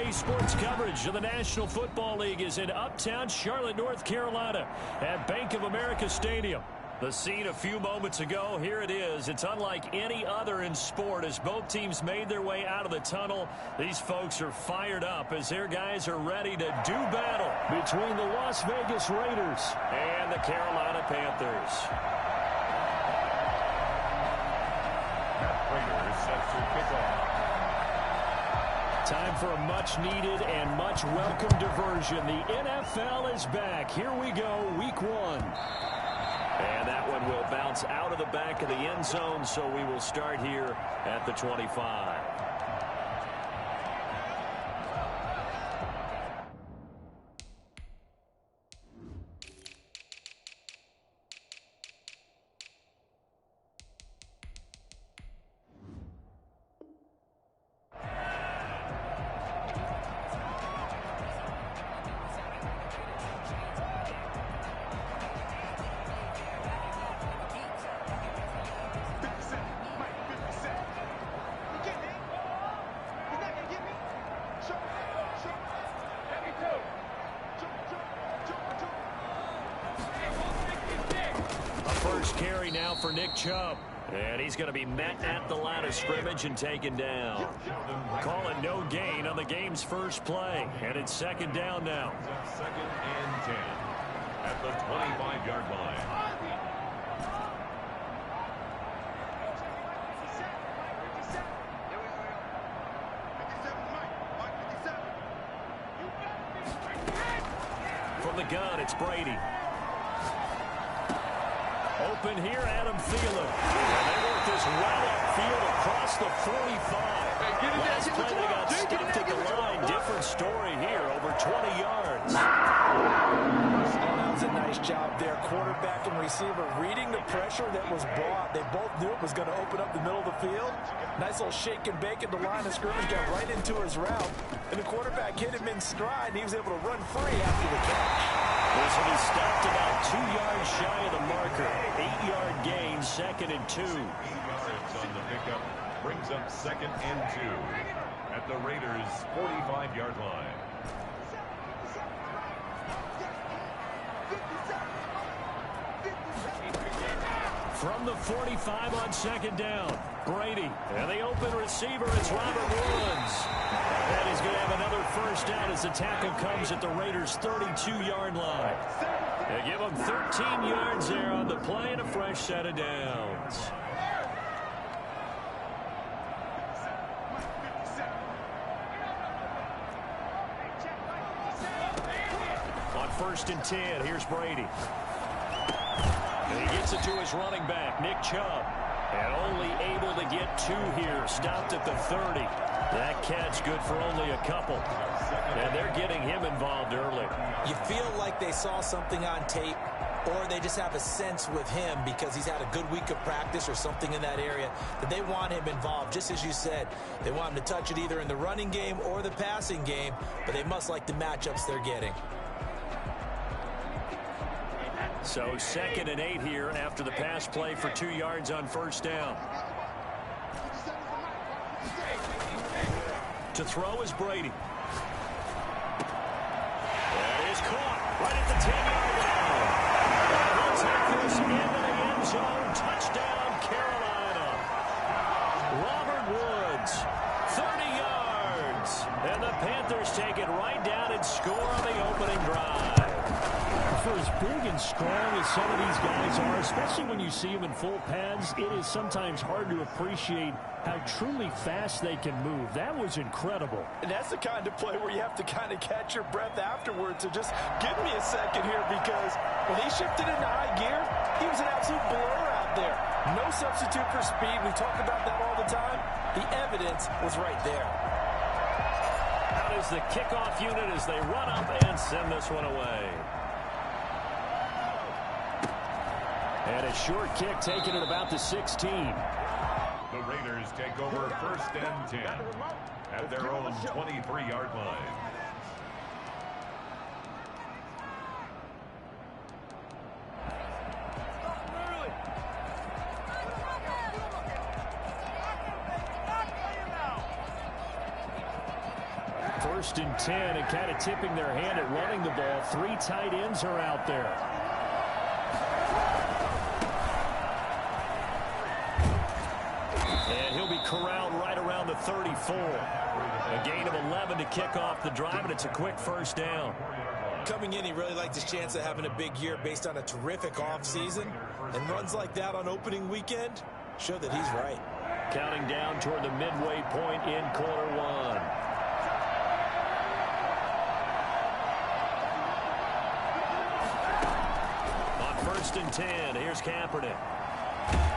Today's sports coverage of the National Football League is in uptown Charlotte, North Carolina at Bank of America Stadium. The scene a few moments ago, here it is. It's unlike any other in sport as both teams made their way out of the tunnel. These folks are fired up as their guys are ready to do battle between the Las Vegas Raiders and the Carolina Panthers. Raiders set to kick off. Time for a much-needed and much-welcome diversion. The NFL is back. Here we go, Week 1. And that one will bounce out of the back of the end zone, so we will start here at the 25. First carry now for Nick Chubb. And he's going to be met at the line of scrimmage and taken down. Calling no gain on the game's first play. And it's second down now. Second and 10 at the 25-yard line. From the gun, it's Brady. Open here, Adam Thielen. And they work this right upfield across the 45. Last play, they got stopped at the line. Different story here, over 20 yards. That was a nice job there. Quarterback and receiver reading the pressure that was brought. They both knew it was going to open up the middle of the field. Nice little shake and bake at the line of scrimmage. Got right into his route. And the quarterback hit him in stride, and he was able to run free after the catch. This will be stopped about 2 yards shy of the marker. 8-yard gain, second and 2. 8 yards on the pickup brings up second and 2 at the Raiders' 45-yard line. From the 45 on second down, Brady. And the open receiver is Robert Woods. And he's going to have another first down as the tackle comes at the Raiders' 32-yard line. They give him 13 yards there on the play and a fresh set of downs. On first and 10, here's Brady. And he gets it to his running back, Nick Chubb. And only able to get 2 here. Stopped at the 30. That catch good for only a couple. And they're getting him involved early. You feel like they saw something on tape, or they just have a sense with him because he's had a good week of practice or something in that area that they want him involved. Just as you said, they want him to touch it either in the running game or the passing game, but they must like the matchups they're getting. So second and 8 here after the pass play for 2 yards on first down. To throw is Brady. That is caught right at the 10-yard line. And he'll take this into the end zone. Touchdown, Carolina. Robert Woods, 30 yards. And the Panthers take it right down and score on the opening drive. For as big and strong as some of these guys are, especially when you see them in full pads, it is sometimes hard to appreciate how truly fast they can move. That was incredible. And that's the kind of play where you have to kind of catch your breath afterwards. So just give me a second here, because when he shifted into high gear, he was an absolute blur out there. No substitute for speed. We talk about that all the time. The evidence was right there. Out is the kickoff unit as they run up and send this one away. And a short kick taken at about the 16. The Raiders take over first and 10 at their own 23-yard line. First and 10, and kind of tipping their hand at running the ball. 3 tight ends are out there. And he'll be corralled right around the 34. A gain of 11 to kick off the drive, and it's a quick first down. Coming in, he really liked his chance of having a big year based on a terrific offseason. And runs like that on opening weekend show that he's right. Counting down toward the midway point in quarter 1. First and 10. Here's Kaepernick.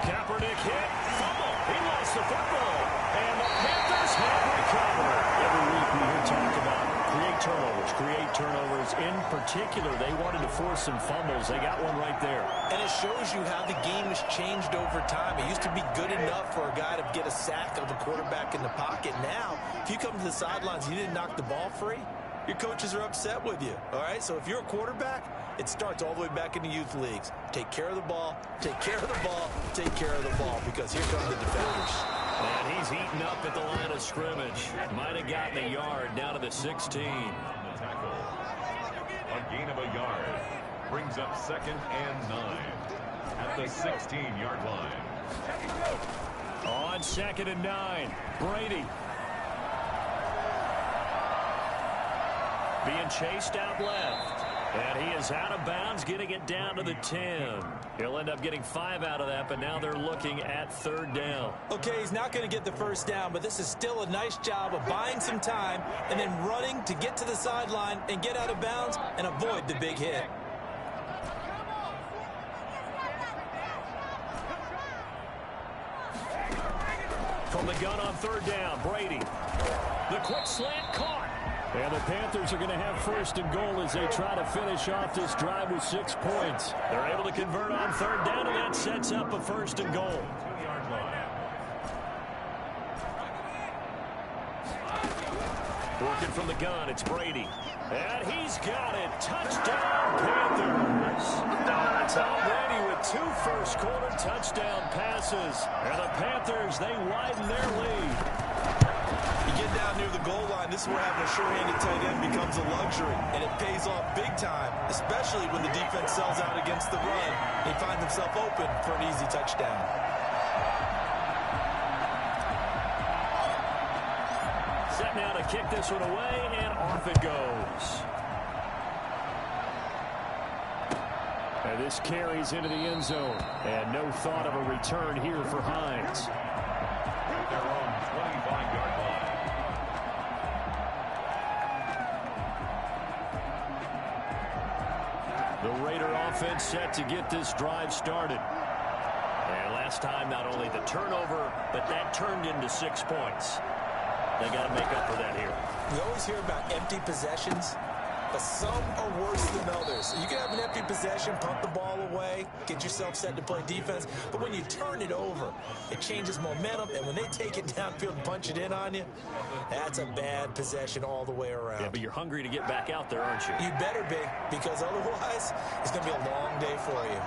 Kaepernick hit. Fumble. He lost the football. And the Panthers have recovered. Every week we hear talk about create turnovers. In particular, they wanted to force some fumbles. They got one right there. And it shows you how the game has changed over time. It used to be good enough for a guy to get a sack of a quarterback in the pocket. Now, if you come to the sidelines and you didn't knock the ball free, your coaches are upset with you. All right, so if you're a quarterback, it starts all the way back in the youth leagues. Take care of the ball, take care of the ball, take care of the ball, because here come the defenders. And he's heating up at the line of scrimmage. Might have gotten a yard down to the 16. The tackle. A gain of a yard. Brings up 2nd and 9 at the 16-yard line. On 2nd and 9, Brady. Being chased out left. And he is out of bounds, getting it down to the 10. He'll end up getting 5 out of that, but now they're looking at 3rd down. Okay, he's not going to get the first down, but this is still a nice job of buying some time and then running to get to the sideline and get out of bounds and avoid the big hit. From the gun on 3rd down, Brady. The quick slant caught. And the Panthers are going to have 1st and goal as they try to finish off this drive with 6 points. They're able to convert on 3rd down, and that sets up a 1st and goal. Working from the gun, it's Brady. And he's got it. Touchdown, Panthers. Tom Brady with 2 first-quarter touchdown passes. And the Panthers, they widen their lead. You get down near the goal line, this is where having a sure-handed tight end becomes a luxury, and it pays off big time, especially when the defense sells out against the run. He finds himself open for an easy touchdown. Set now to kick this one away, and off it goes. And this carries into the end zone, and no thought of a return here for Hines. Their own 25-yard line. The Raider offense set to get this drive started. And last time, not only the turnover, but that turned into 6 points. They got to make up for that here. We always hear about empty possessions, but some are worse than others. You can have an empty possession, pump the ball away, get yourself set to play defense, but when you turn it over, it changes momentum, and when they take it downfield and punch it in on you, that's a bad possession all the way around. Yeah, but you're hungry to get back out there, aren't you? You better be, because otherwise, it's going to be a long day for you.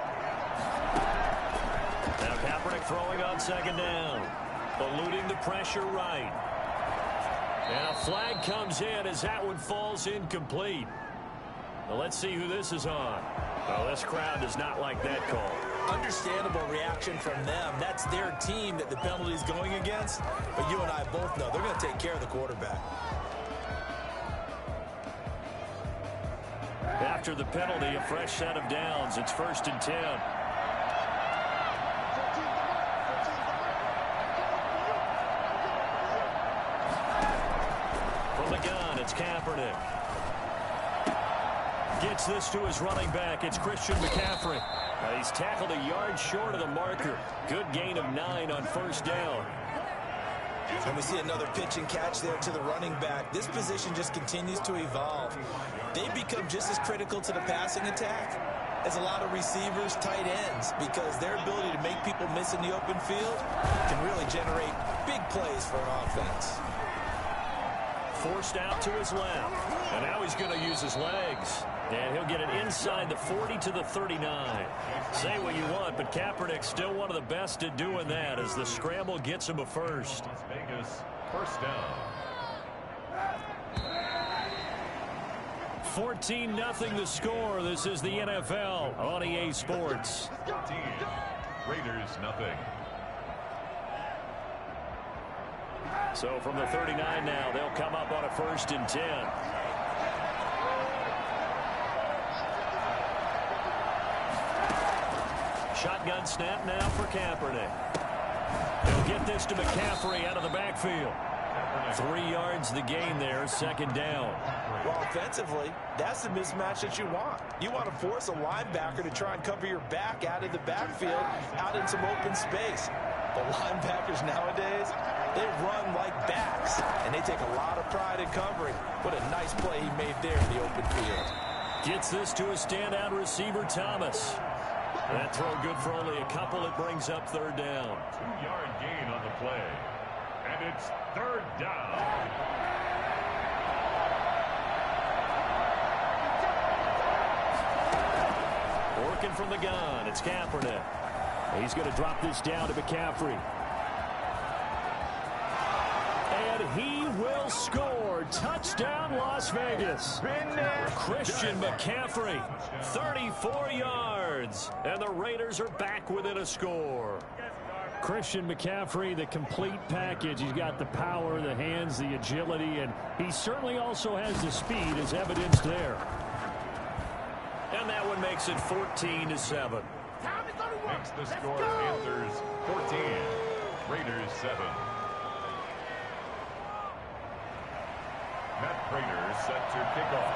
Now Kaepernick throwing on 2nd down, eluding the pressure right. And a flag comes in as that one falls incomplete. Well, let's see who this is on. Well, this crowd does not like that call. Understandable reaction from them. That's their team that the penalty is going against. But you and I both know they're going to take care of the quarterback. After the penalty, a fresh set of downs. It's 1st and 10. It's Kaepernick. Gets this to his running back. It's Christian McCaffrey. He's tackled a yard short of the marker. Good gain of 9 on 1st down. And we see another pitch and catch there to the running back. This position just continues to evolve. They become just as critical to the passing attack as a lot of receivers, tight ends, because their ability to make people miss in the open field can really generate big plays for an offense. Forced out to his left. And now he's going to use his legs. And he'll get it inside the 40 to the 39. Say what you want, but Kaepernick's still one of the best at doing that as the scramble gets him a first. Las Vegas, 1st down. 14-0 the score. This is the NFL on EA Sports. 14. Raiders nothing. So from the 39 now, they'll come up on a 1st and 10. Shotgun snap now for Kaepernick. They'll get this to McCaffrey out of the backfield. 3 yards the gain there, 2nd down. Well, offensively, that's the mismatch that you want. You want to force a linebacker to try and cover your back out of the backfield, out in some open space. The linebackers nowadays, they run like backs, and they take a lot of pride in covering. What a nice play he made there in the open field. Gets this to a standout receiver, Thomas. That throw good for only a couple. It brings up 3rd down. 2-yard gain on the play. And it's 3rd down. Working from the gun. It's Kaepernick. He's going to drop this down to McCaffrey. And he will score. Touchdown, Las Vegas. Christian McCaffrey, 34 yards. And the Raiders are back within a score. Christian McCaffrey, the complete package. He's got the power, the hands, the agility, and he certainly also has the speed as evidenced there. And that one makes it 14-7. Makes the score Panthers 14, Raiders 7. Matt Prater set to kick off.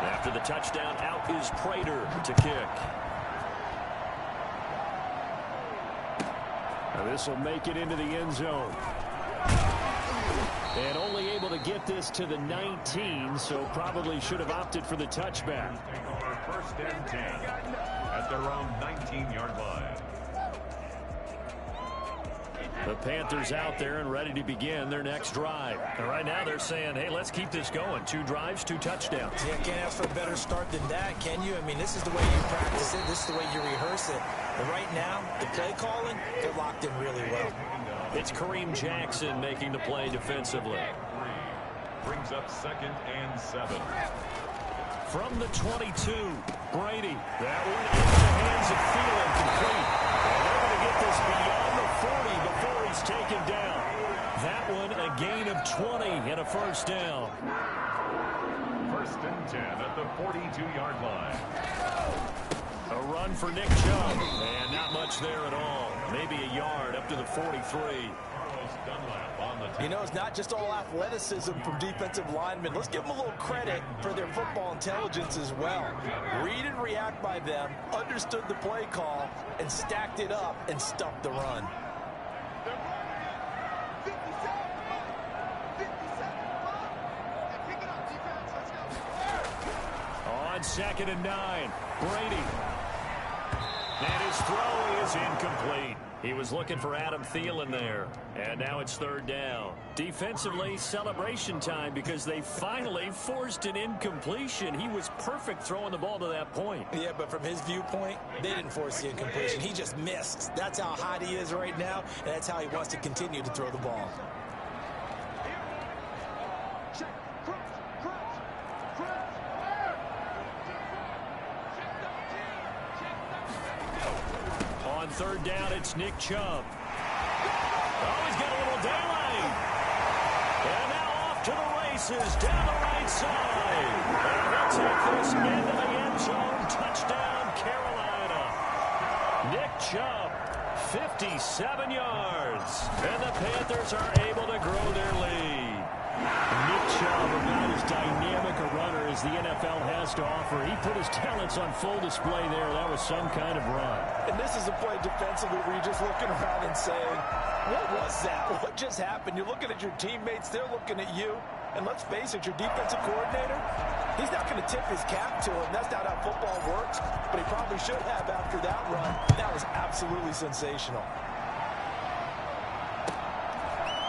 After the touchdown, out is Prater to kick. Now this will make it into the end zone. And only able to get this to the 19, so probably should have opted for the touchback. Take over 1st and 10 at their own 19-yard line. The Panthers out there and ready to begin their next drive. And right now they're saying, hey, let's keep this going. 2 drives, 2 touchdowns. Yeah, can't ask for a better start than that, can you? I mean, this is the way you practice it. This is the way you rehearse it. But right now, the play calling, they're locked in really well. It's Kareem Jackson making the play defensively. Brings up 2nd and 7. From the 22, Brady. That one into the hands of Thielen, complete. And they're going to get this beyond the 40 before he's taken down. That one a gain of 20 and a 1st down. 1st and 10 at the 42-yard line. A run for Nick Chubb, and not much there at all. Maybe a yard up to the 43. You know, it's not just all athleticism from defensive linemen. Let's give them a little credit for their football intelligence as well. Read and react by them, understood the play call, and stacked it up and stuffed the run. On 2nd and 9, Brady. And his throw is incomplete. He was looking for Adam Thielen there. And now it's 3rd down. Defensively, celebration time because they finally forced an incompletion. He was perfect throwing the ball to that point. Yeah, but from his viewpoint, they didn't force the incompletion. He just missed. That's how hot he is right now, and that's how he wants to continue to throw the ball. On 3rd down, it's Nick Chubb. Oh, he's got a little daylight. And now off to the races down the right side. And he'll take this into the end zone. Touchdown, Carolina. Nick Chubb, 57 yards. And the Panthers are able to grow their lead. Nick Chubb, about as dynamic a runner as the NFL has to offer. He put his talents on full display there. That was some kind of run. And this is a play defensively where you're just looking around and saying, what was that? What just happened? You're looking at your teammates. They're looking at you. And let's face it, your defensive coordinator, he's not going to tip his cap to him. That's not how football works. But he probably should have after that run. That was absolutely sensational.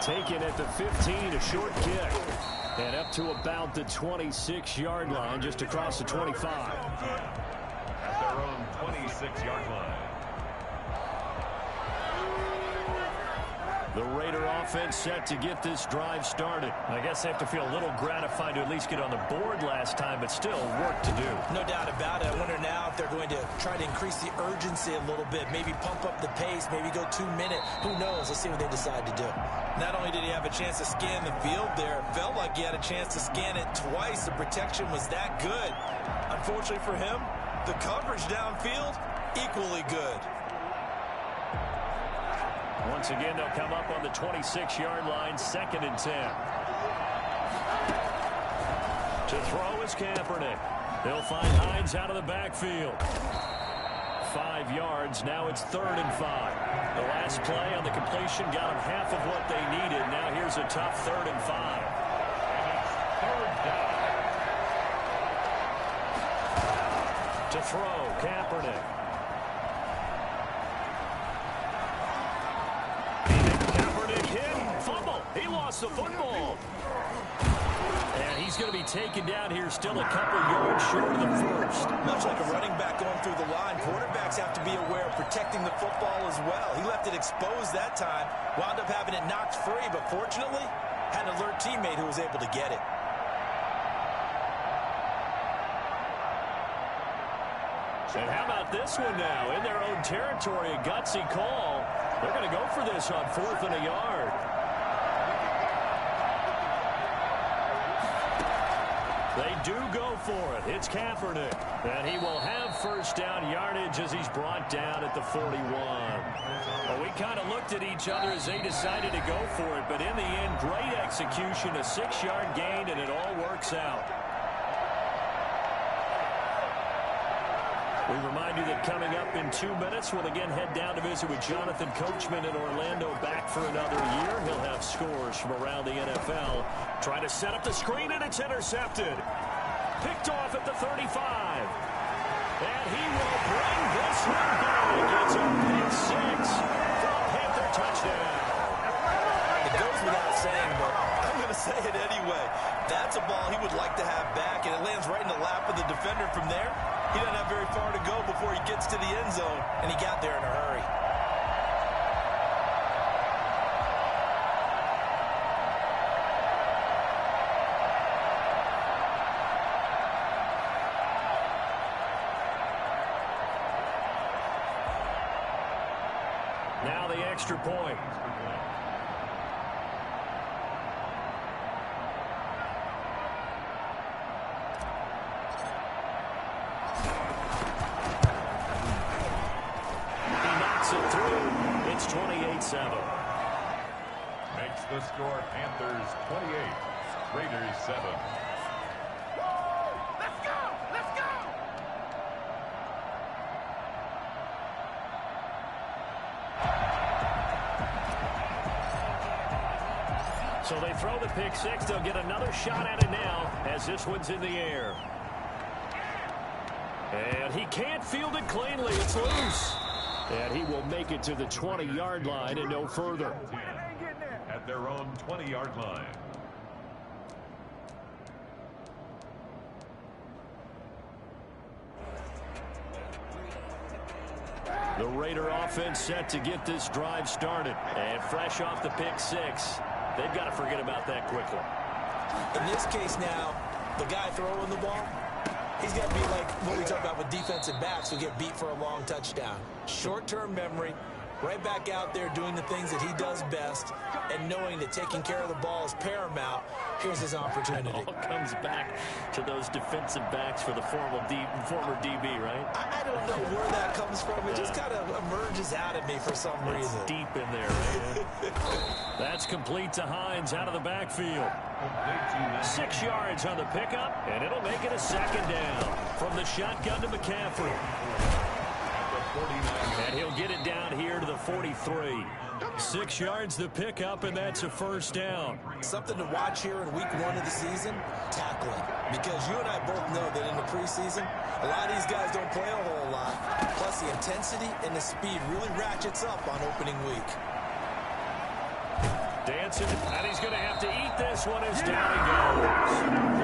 Taken at the 15, a short kick. And up to about the 26-yard line, just across the 25. At their own 26-yard line. The Raider offense set to get this drive started. I guess they have to feel a little gratified to at least get on the board last time, but still work to do. No doubt about it. I wonder now if they're going to try to increase the urgency a little bit, maybe pump up the pace, maybe go 2 minute. Who knows? Let's see what they decide to do. Not only did he have a chance to scan the field there, it felt like he had a chance to scan it twice. The protection was that good. Unfortunately for him, the coverage downfield, equally good. Once again, they'll come up on the 26-yard line, 2nd and 10. To throw is Kaepernick. They'll find Hines out of the backfield. 5 yards. Now it's 3rd and 5. The last play on the completion got them half of what they needed. Now here's a tough 3rd and 5. To throw, Kaepernick. He lost the football. And he's going to be taken down here still a couple yards short of the first. Much like a running back going through the line, quarterbacks have to be aware of protecting the football as well. He left it exposed that time, wound up having it knocked free, but fortunately, had an alert teammate who was able to get it. And how about this one now? In their own territory, a gutsy call. They're going to go for this on 4th and a yard. They do go for it. It's Kaepernick. And he will have first down yardage as he's brought down at the 41. Well, we kind of looked at each other as they decided to go for it. But in the end, great execution, a 6-yard gain, and it all works out. We remind you that coming up in 2 minutes, we'll again head down to visit with Jonathan Coachman in Orlando, back for another year. He'll have scores from around the NFL. Trying to set up the screen, and it's intercepted. Picked off at the 35. And he will bring this one back. It's a pick 6 for a Panther touchdown. It goes without saying, but I'm going to say it anyway. That's a ball he would like to have back, and it lands right in the lap of the defender from there. He doesn't have very far to go before he gets to the end zone, and he got there in a hurry. Now the extra point. It's 28-7. Makes the score Panthers 28, Raiders 7. Let's go! Let's go! So they throw the pick 6. They'll get another shot at it now as this one's in the air. And he can't field it cleanly. It's loose. And he will make it to the 20-yard line and no further. At their own 20-yard line. The Raider offense set to get this drive started. And fresh off the pick 6, they've got to forget about that quickly. In this case now, the guy throwing the ball, he's got to be like what we talk about with defensive backs who get beat for a long touchdown. Short-term memory, right back out there doing the things that he does best, and knowing that taking care of the ball is paramount. Here's his opportunity. It all comes back to those defensive backs for the former DB, right? I don't know where that comes from. It just kind of emerges out at me for some reason. It's deep in there, right? That's complete to Hines out of the backfield. 6 yards on the pickup, and it'll make it a 2nd down. From the shotgun to McCaffrey. And he'll get it down here to the 43. 6 yards the pickup, and that's a first down. Something to watch here in week 1 of the season, tackling. Because you and I both know that in the preseason, a lot of these guys don't play a whole lot. Plus, the intensity and the speed really ratchets up on opening week. Dancing, and he's going to have to eat this one as down he goes.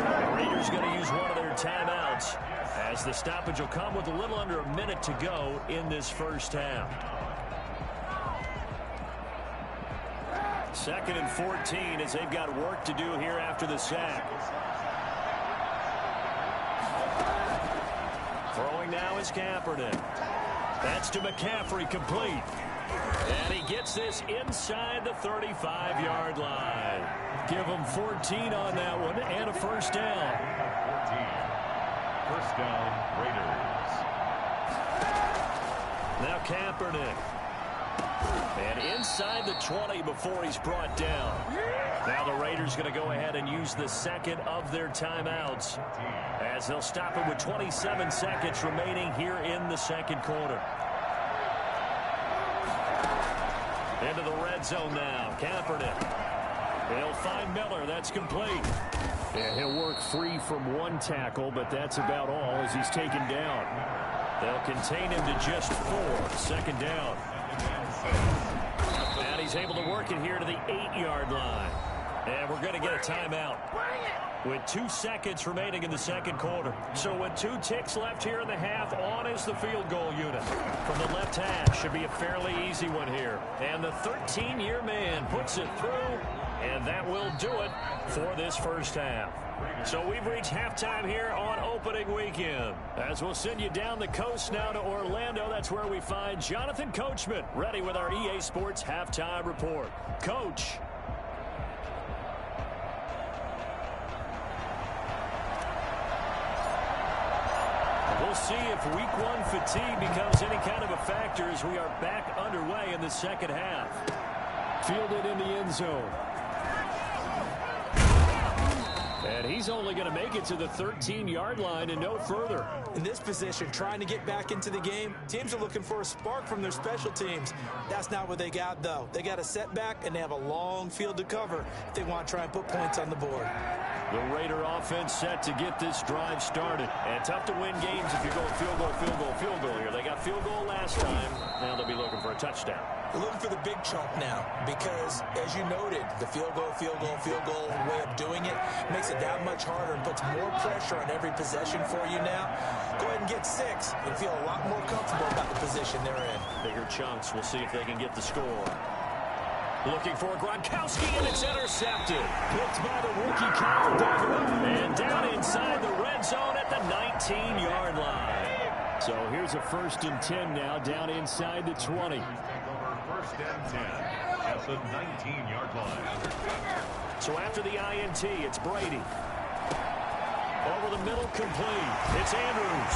The Raiders going to use one of their timeouts as the stoppage will come with a little under a minute to go in this first half. 2nd and 14 as they've got work to do here after the sack. Throwing now is Kaepernick. That's to McCaffrey, complete. And he gets this inside the 35-yard line. Give him 14 on that one and a first down. 14. First down, Raiders. Now Kaepernick. And inside the 20 before he's brought down. Now the Raiders going to go ahead and use the second of their timeouts as they'll stop it with 27 seconds remaining here in the second quarter. Into the red zone now. Kaepernick. He'll find Miller. That's complete. Yeah, he'll work free from one tackle, but that's about all as he's taken down. They'll contain him to just 4. Second down. And he's able to work it here to the 8-yard line. And we're going to get a timeout with 2 seconds remaining in the second quarter. So with 2 ticks left here in the half, on is the field goal unit. From the left hash, should be a fairly easy one here. And the 13-year man puts it through, and that will do it for this first half. So we've reached halftime here on opening weekend. As we'll send you down the coast now to Orlando, that's where we find Jonathan Coachman, ready with our EA Sports halftime report. Coach. We'll see if week 1 fatigue becomes any kind of a factor as we are back underway in the second half. Fielded in the end zone. And he's only going to make it to the 13-yard line and no further. In this position, trying to get back into the game, teams are looking for a spark from their special teams. That's not what they got, though. They got a setback, and they have a long field to cover if they want to try and put points on the board. The Raider offense set to get this drive started. And tough to win games if you're going field goal, field goal, field goal here. They got field goal last time. Now they'll be looking for a touchdown. They're looking for the big chunk now because, as you noted, the field goal way of doing it makes it that much harder and puts more pressure on every possession for you now. Go ahead and get 6 and feel a lot more comfortable about the position they're in. Bigger chunks. We'll see if they can get the score. Looking for Gronkowski, and it's intercepted. Picked by the rookie Kyle Duggar. And down inside the red zone at the 19-yard line. So here's a 1st and 10 now, down inside the 20. First and 10 at the 19-yard line. So after the INT, it's Brady. Over the middle, complete. It's Andrews.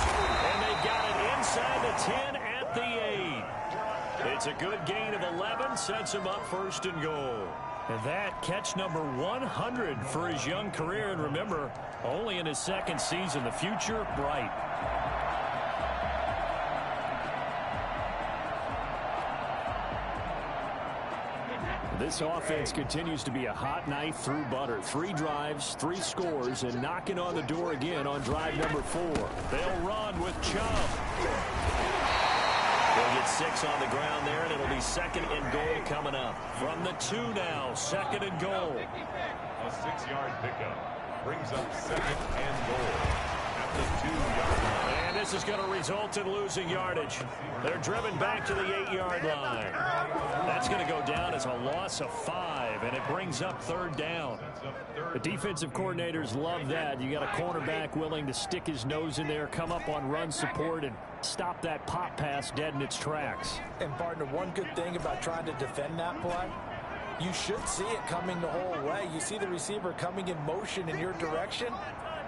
And they got it inside the 10 at the 8. It's a good gain of 11, sets him up 1st and goal. And that catch number 100 for his young career. And remember, only in his 2nd season, the future bright. This offense continues to be a hot knife through butter. 3 drives, 3 scores, and knocking on the door again on drive number 4. They'll run with Chubb. They'll get 6 on the ground there, and it'll be 2nd and goal coming up. From the 2 now, 2nd and goal. A 6-yard pickup brings up 2nd and goal at the 2-yard line. And this is going to result in losing yardage. They're driven back to the 8-yard line. That's going to go down as a loss of 5, and it brings up 3rd down. The defensive coordinators love that. You got a cornerback willing to stick his nose in there, come up on run support, and stop that pop pass dead in its tracks. And, partner, one good thing about trying to defend that play, you should see it coming the whole way. You see the receiver coming in motion in your direction.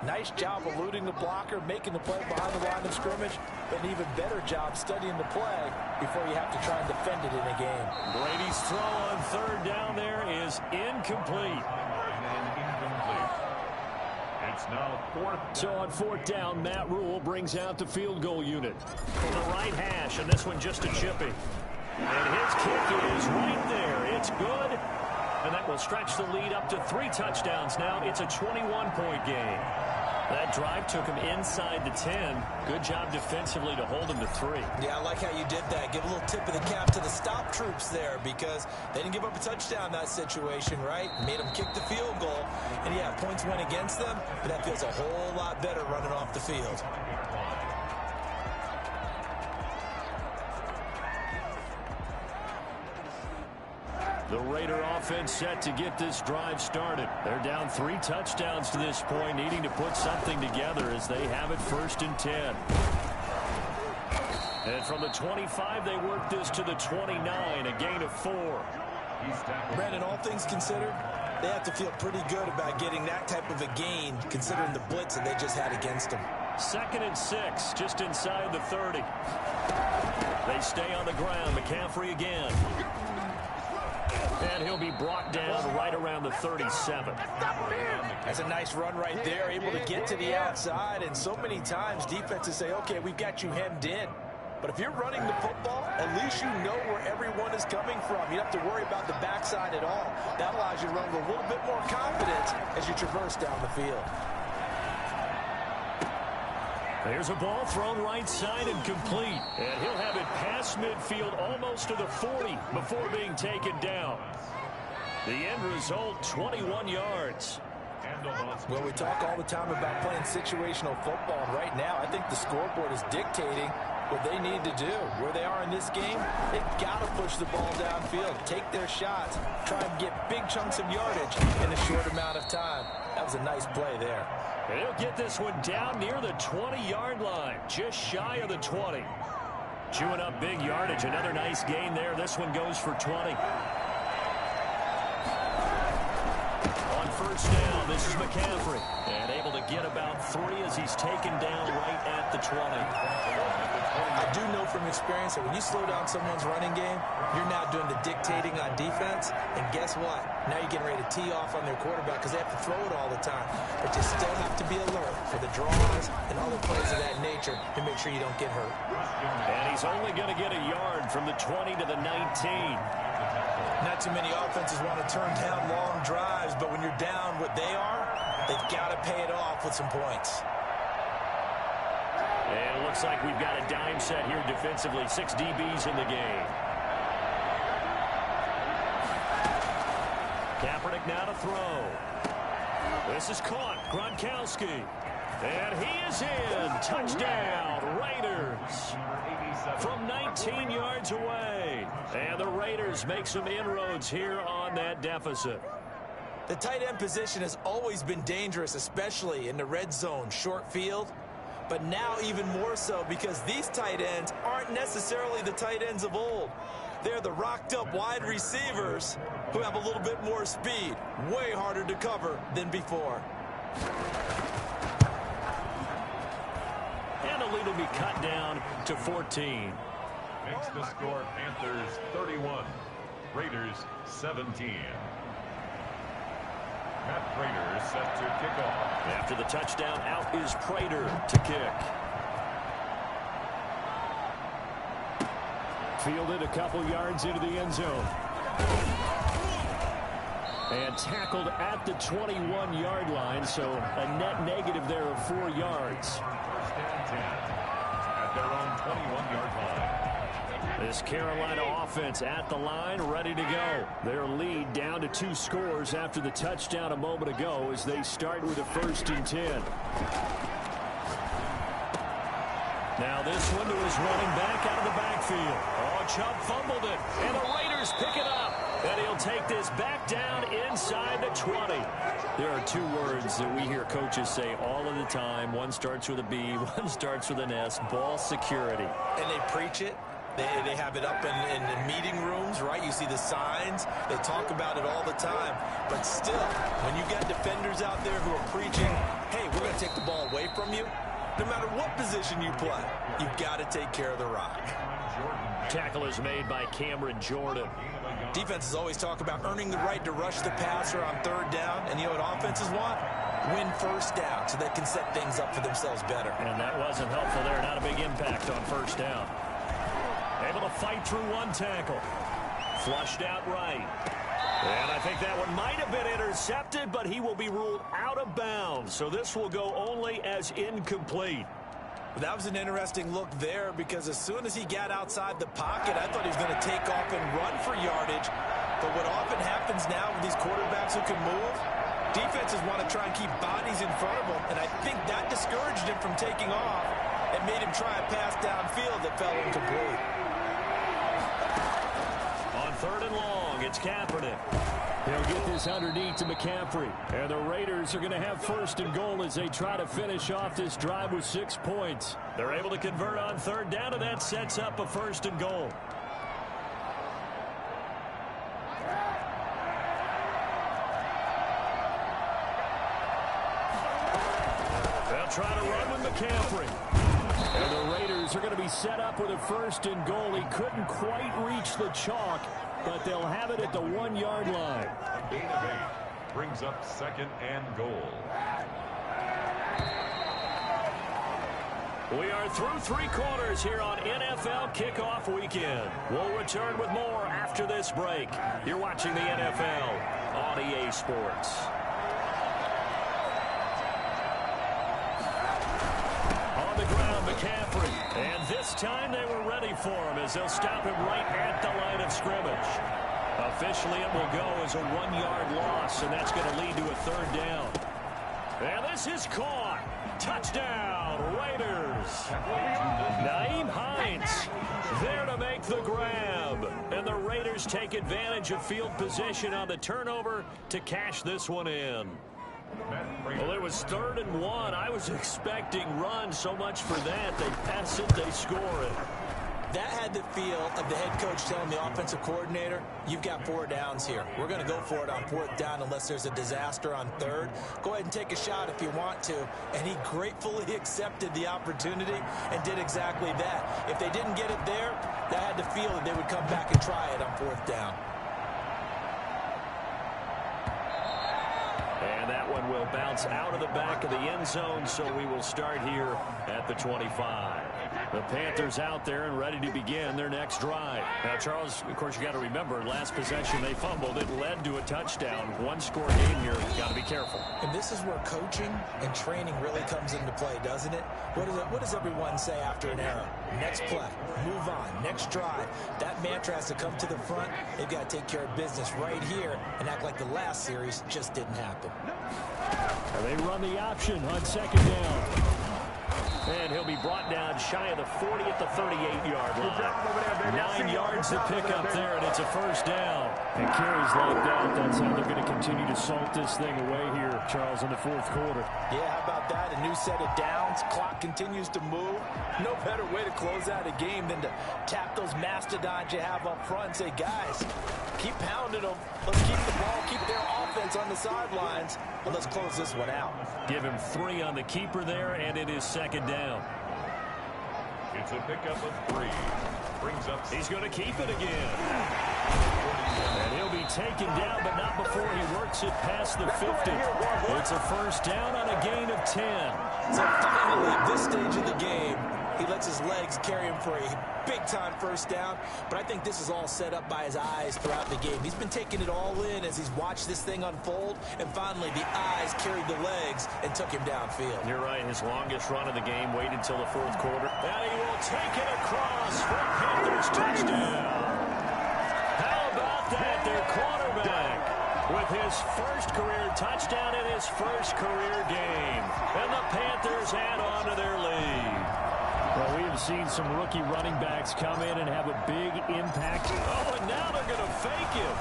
Nice job eluding the blocker, making the play behind the line of scrimmage, but an even better job studying the play before you have to try and defend it in a game. Brady's throw on 3rd down there is incomplete. It's now 4th. So on 4th down, Matt Rule brings out the field goal unit. From the right hash, and this one just a chippy. And his kick is right there. It's good. And that will stretch the lead up to 3 touchdowns now. It's a 21-point game. That drive took him inside the 10. Good job defensively to hold him to 3. Yeah, I like how you did that. Give a little tip of the cap to the stop troops there because they didn't give up a touchdown in that situation, right? Made them kick the field goal. And, yeah, points went against them, but that feels a whole lot better running off the field. The Raider offense set to get this drive started. They're down 3 touchdowns to this point, needing to put something together as they have it 1st and 10. And from the 25, they work this to the 29, a gain of 4. Brandon, all things considered, they have to feel pretty good about getting that type of a gain, considering the blitz that they just had against them. 2nd and 6, just inside the 30. They stay on the ground. McCaffrey again. And he'll be brought down right around the 37. That's a nice run right there, able to get to the outside. And so many times defenses say, okay, we've got you hemmed in. But if you're running the football, at least you know where everyone is coming from. You don't have to worry about the backside at all. That allows you to run with a little bit more confidence as you traverse down the field. There's a ball thrown right side and complete. And he'll have it past midfield almost to the 40 before being taken down. The end result, 21 yards. Well, we talk all the time about playing situational football. And right now, I think the scoreboard is dictating what they need to do. Where they are in this game, they've got to push the ball downfield, take their shots, try and get big chunks of yardage in a short amount of time. That was a nice play there. And he'll get this one down near the 20-yard line, just shy of the 20. Chewing up big yardage, another nice gain there. This one goes for 20. On 1st down, this is McCaffrey. And able to get about 3 as he's taken down right at the 20. I do know from experience that when you slow down someone's running game, you're now doing the dictating on defense. And guess what? Now you're getting ready to tee off on their quarterback because they have to throw it all the time. But you still have to be alert for the draws and other plays of that nature to make sure you don't get hurt. And he's only going to get a yard from the 20 to the 19. Not too many offenses want to turn down long drives, but when you're down what they are, they've got to pay it off with some points. And it looks like we've got a dime set here defensively. 6 DBs in the game. Kaepernick now to throw. This is caught. Gronkowski. And he is in. Touchdown, Raiders. From 19 yards away. And the Raiders make some inroads here on that deficit. The tight end position has always been dangerous, especially in the red zone, short field. But now even more so because these tight ends aren't necessarily the tight ends of old. They're the rocked-up wide receivers who have a little bit more speed. Way harder to cover than before. And the lead will be cut down to 14. Makes the score Panthers 31, Raiders 17. Matt Prater set to kick off. After the touchdown, out is Prater to kick. Fielded a couple yards into the end zone. And tackled at the 21-yard line, so a net negative there of 4 yards. 1st and 10 at their own 21-yard line. This Carolina offense at the line, ready to go. Their lead down to 2 scores after the touchdown a moment ago as they start with a 1st and 10. Now this one to his running back out of the backfield. Oh, Chubb fumbled it, and the Raiders pick it up. And he'll take this back down inside the 20. There are 2 words that we hear coaches say all of the time. One starts with a B, one starts with an S, ball security. And they preach it. They have it up in the meeting rooms, right? You see the signs. They talk about it all the time. But still, when you got defenders out there who are preaching, hey, we're going to take the ball away from you, no matter what position you play, you've got to take care of the rock. Tackle is made by Cameron Jordan. Defenses always talk about earning the right to rush the passer on 3rd down. And you know what offenses want? Win 1st down so they can set things up for themselves better. And that wasn't helpful there. Not a big impact on 1st down. Able to fight through 1 tackle. Flushed out right. And I think that one might have been intercepted, but he will be ruled out of bounds. So this will go only as incomplete. That was an interesting look there because as soon as he got outside the pocket, I thought he was going to take off and run for yardage. But what often happens now with these quarterbacks who can move, defenses want to try and keep bodies in front of them. And I think that discouraged him from taking off and made him try a pass downfield that fell incomplete. On Third and long. It's Kaepernick. He'll get this underneath to McCaffrey. And the Raiders are going to have first and goal as they try to finish off this drive with 6 points. They're able to convert on third down, and that sets up a first and goal. They'll try to run with McCaffrey. And the Raiders are going to be set up with a first and goal. He couldn't quite reach the chalk, but they'll have it at the 1-yard line. Gain of 8 brings up second and goal. We are through 3 quarters here on NFL Kickoff Weekend. We'll return with more after this break. You're watching the NFL on EA Sports. On the ground, McCaffrey. And this time they were ready for him as they'll stop him right at the line of scrimmage. Officially, it will go as a 1-yard loss, and that's going to lead to a third down. And this is caught. Touchdown, Raiders. Nyheim Hines there to make the grab. And the Raiders take advantage of field position on the turnover to cash this one in. Well, it was 3rd and 1. I was expecting run, so much for that. They pass it, they score it. That had the feel of the head coach telling the offensive coordinator, you've got 4 downs here. We're going to go for it on 4th down unless there's a disaster on 3rd. Go ahead and take a shot if you want to. And he gratefully accepted the opportunity and did exactly that. If they didn't get it there, that had the feel that they would come back and try it on 4th down. And that one will bounce out of the back of the end zone, so we will start here at the 25. The Panthers out there and ready to begin their next drive. Now, Charles, of course, you got to remember, last possession they fumbled. It led to a touchdown. 1-score game here. Got to be careful. And this is where coaching and training really comes into play, doesn't it? What does everyone say after an error? Next play, move on, next drive. That mantra has to come to the front. They've got to take care of business right here and act like the last series just didn't happen. And they run the option on 2nd down. And he'll be brought down shy of the 40 at the 38-yard line. 9 yards to pick up there, and it's a first down. And carries like that. That's how they're going to continue to salt this thing away here, Charles, in the 4th quarter. Yeah, how about that? A new set of downs. Clock continues to move. No better way to close out a game than to tap those mastodons you have up front and say, guys, keep pounding them. Let's keep the ball, keep their offense on the sidelines, and let's close this one out. Give him 3 on the keeper there, and it is 2nd down. It's a pickup of 3. Brings up. He's going to keep it again. And he'll be taken down, but not before he works it past the 50. It's a first down on a gain of 10. So finally, at this stage of the game, he lets his legs carry him for a big-time first down. But I think this is all set up by his eyes throughout the game. He's been taking it all in as he's watched this thing unfold. And finally, the eyes carried the legs and took him downfield. You're right. His longest run of the game waited until the 4th quarter. And he will take it across for a Panthers touchdown. How about that? Their quarterback with his first career touchdown in his first career game. And the Panthers add on to their lead. Well, we have seen some rookie running backs come in and have a big impact. Oh, and now they're going to fake it.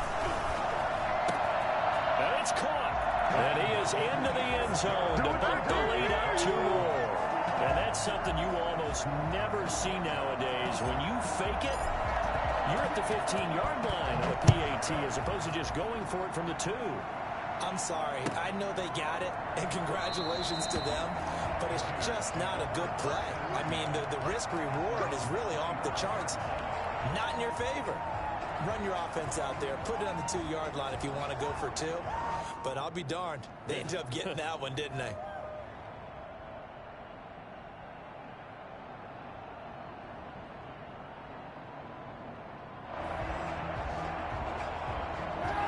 And it's caught. And he is into the end zone to bump the lead up 2 more. And that's something you almost never see nowadays. When you fake it, you're at the 15-yard line on a PAT as opposed to just going for it from the 2. I'm sorry. I know they got it, and congratulations to them, but it's just not a good play. I mean, the risk-reward is really off the charts. Not in your favor. Run your offense out there. Put it on the 2-yard line if you want to go for 2. But I'll be darned. They ended up getting that one, didn't they?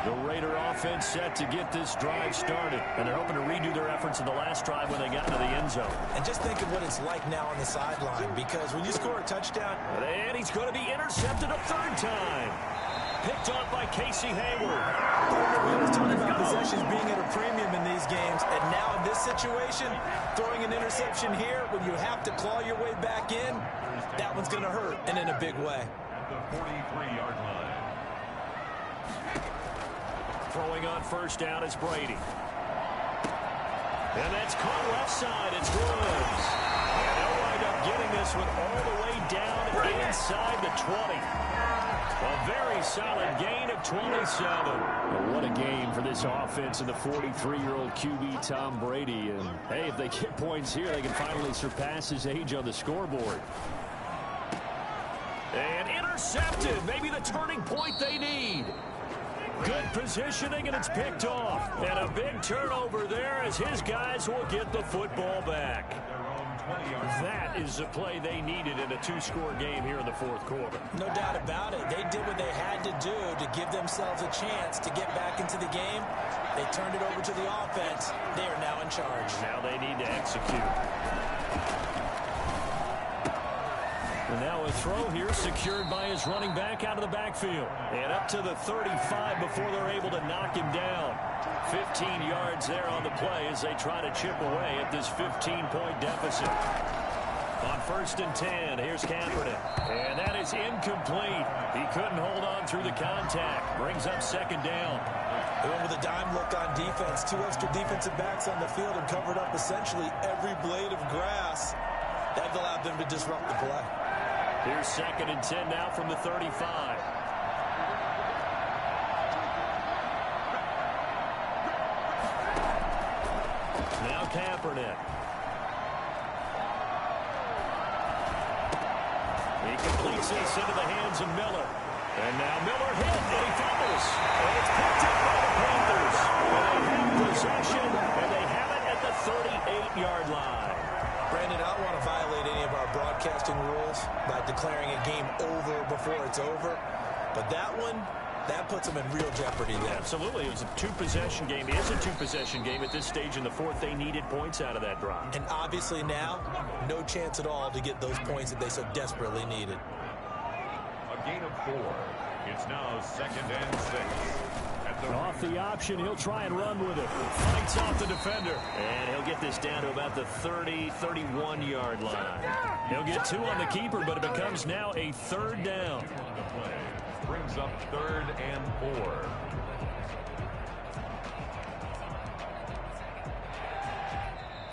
The Raider offense set to get this drive started. And they're hoping to redo their efforts in the last drive when they got into the end zone. And just think of what it's like now on the sideline, because when you score a touchdown... And he's going to be intercepted a 3rd time. Picked off by Casey Hayward. We always talk about possessions being at a premium in these games, and now in this situation, throwing an interception here when you have to claw your way back in, that one's going to hurt, and in a big way. At the 43-yard line. Throwing on first down is Brady. And that's caught left side. It's Woods. And they'll wind up getting this one all the way down inside the 20. A very solid gain of 27. Well, what a game for this offense and the 43-year-old QB Tom Brady. And, hey, if they get points here, they can finally surpass his age on the scoreboard. And intercepted. Maybe the turning point they need. Good positioning, and it's picked off. And a big turnover there as his guys will get the football back. That is the play they needed in a two-score game here in the fourth quarter. No doubt about it. They did what they had to do to give themselves a chance to get back into the game. They turned it over to the offense. They are now in charge. Now they need to execute. And now a throw here secured by his running back out of the backfield. And up to the 35 before they're able to knock him down. 15 yards there on the play as they try to chip away at this 15-point deficit. On 1st and 10, here's Kaepernick. And that is incomplete. He couldn't hold on through the contact. Brings up 2nd down. They went with a dime look on defense. 2 extra defensive backs on the field and covered up essentially every blade of grass. That allowed them to disrupt the play. Here's 2nd and 10 now from the 35. Now Kaepernick. He completes this into the hands of Miller. And now Miller hit, and he fumbles. And it's picked up by the Panthers. And they have possession, and they have it at the 38-yard line. Brandon, I don't want to violate any of our broadcasting rules by declaring a game over before it's over. But that one, that puts them in real jeopardy there. Absolutely. It was a two-possession game. It is a two-possession game at this stage in the fourth. They needed points out of that drive. And obviously now, no chance at all to get those points that they so desperately needed. A gain of 4. It's now 2nd and 6. Off the option, he'll try and run with it. Fights off the defender. And he'll get this down to about the 30, 31-yard line. He'll get 2 on the keeper, but it becomes now a 3rd down. Brings up 3rd and 4.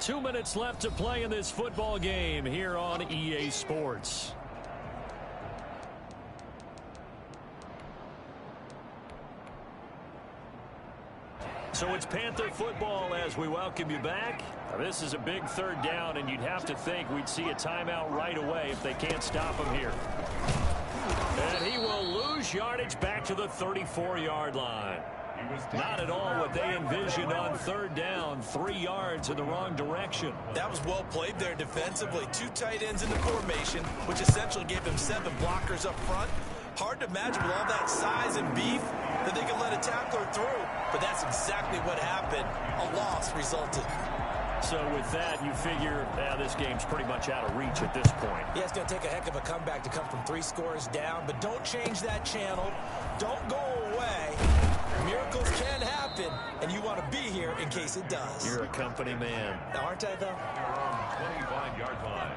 Two minutes left to play in this football game here on EA Sports. So it's Panther football as we welcome you back. Now, this is a big 3rd down, and you'd have to think we'd see a timeout right away if they can't stop him here. And he will lose yardage back to the 34-yard line. Not at all what they envisioned on 3rd down. 3 yards in the wrong direction. That was well played there defensively. 2 tight ends in the formation, which essentially gave them 7 blockers up front. Hard to imagine with all that size and beef that they could let a tackler through. But that's exactly what happened. A loss resulted. So with that, you figure this game's pretty much out of reach at this point. Yeah, it's going to take a heck of a comeback to come from 3 scores down. But don't change that channel. Don't go away. Miracles can happen, and you want to be here in case it does. You're a company man. Now, aren't I, though? 25-yard line.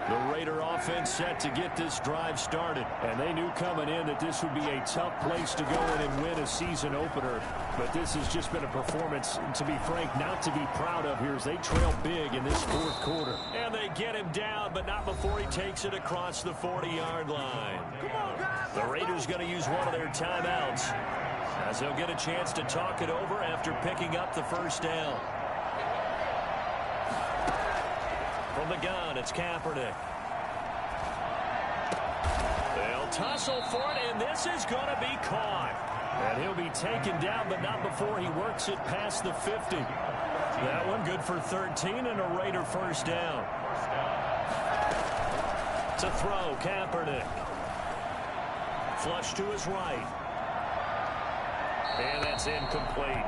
The Raider offense set to get this drive started. And they knew coming in that this would be a tough place to go in and win a season opener. But this has just been a performance, to be frank, not to be proud of here as they trail big in this 4th quarter. And they get him down, but not before he takes it across the 40-yard line. The Raiders going to use one of their timeouts as they'll get a chance to talk it over after picking up the 1st down. From the gun, it's Kaepernick. They'll tussle for it, and this is going to be caught. And he'll be taken down, but not before he works it past the 50. That one good for 13 and a Raider 1st down. To throw, Kaepernick. Flush to his right. And that's incomplete.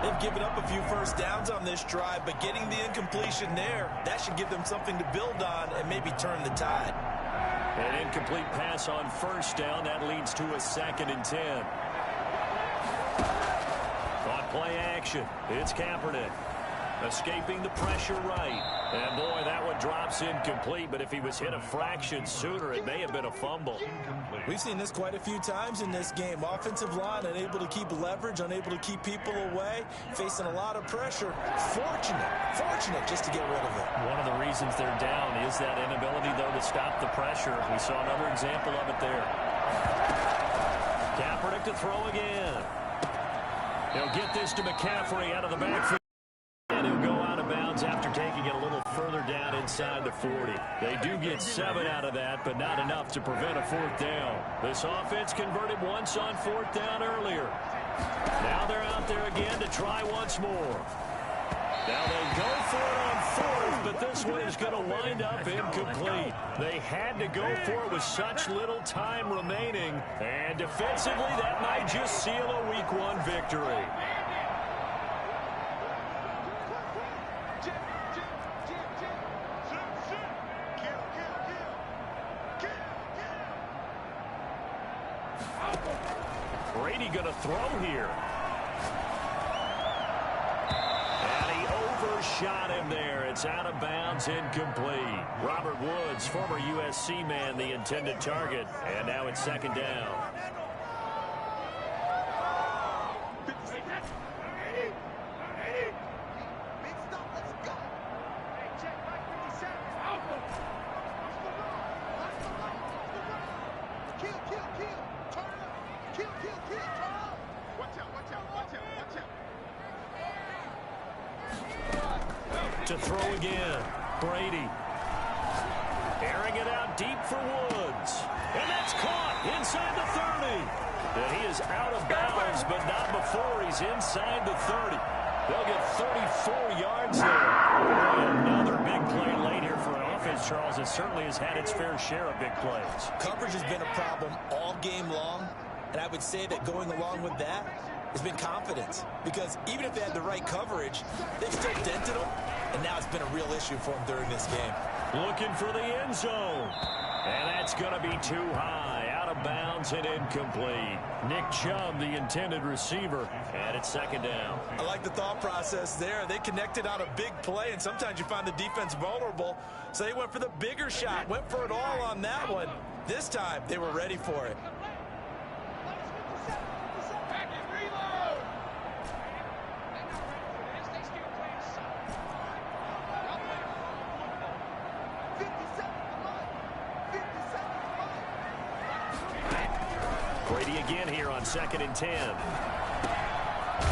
They've given up a few 1st downs on this drive, but getting the incompletion there, that should give them something to build on and maybe turn the tide. An incomplete pass on 1st down. That leads to a 2nd and 10. On play action, it's Kaepernick. Escaping the pressure right. And, boy, that one drops incomplete, but if he was hit a fraction sooner, it may have been a fumble. We've seen this quite a few times in this game. Offensive line unable to keep leverage, unable to keep people away, facing a lot of pressure. Fortunate just to get rid of it. One of the reasons they're down is that inability, though, to stop the pressure. We saw another example of it there. Kaepernick to throw again. He'll get this to McCaffrey out of the backfield. And he'll go out of bounds after taking it a little further down inside the 40. They do get 7 out of that, but not enough to prevent a 4th down. This offense converted once on 4th down earlier. Now they're out there again to try once more. Now they go for it on 4th, but this one is going to wind up incomplete. They had to go for it with such little time remaining, and defensively that might just seal a Week 1 victory. Brady going to throw here. And he overshot him there. It's out of bounds, incomplete. Robert Woods, former USC man, the intended target. And now it's 2nd down. To throw again. Brady. Airing it out deep for Woods. And that's caught inside the 30. And he is out of bounds, but not before he's inside the 30. They'll get 34 yards there. Another big play late here for an offense, Charles, that certainly has had its fair share of big plays. Coverage has been a problem all game long, and I would say that going along with that has been confidence. Because even if they had the right coverage, they've still dented them, and now it's been a real issue for them during this game. Looking for the end zone. And that's going to be too high. Out of bounds and incomplete. Nick Chubb, the intended receiver. And it's 2nd down. I like the thought process there. They connected on a big play, and sometimes you find the defense vulnerable. So they went for the bigger shot, went for it all on that one. This time, they were ready for it. Brady again here on 2nd and 10.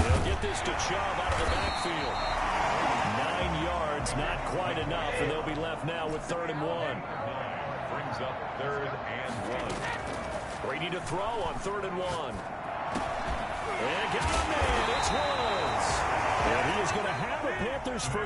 They'll get this to Chubb out of the backfield. 9 yards, not quite enough, and they'll be left now with 3rd and 1. Brings up 3rd and 1. Brady to throw on 3rd and 1. And got a man, it's Woods. And he is going to have a Panthers first.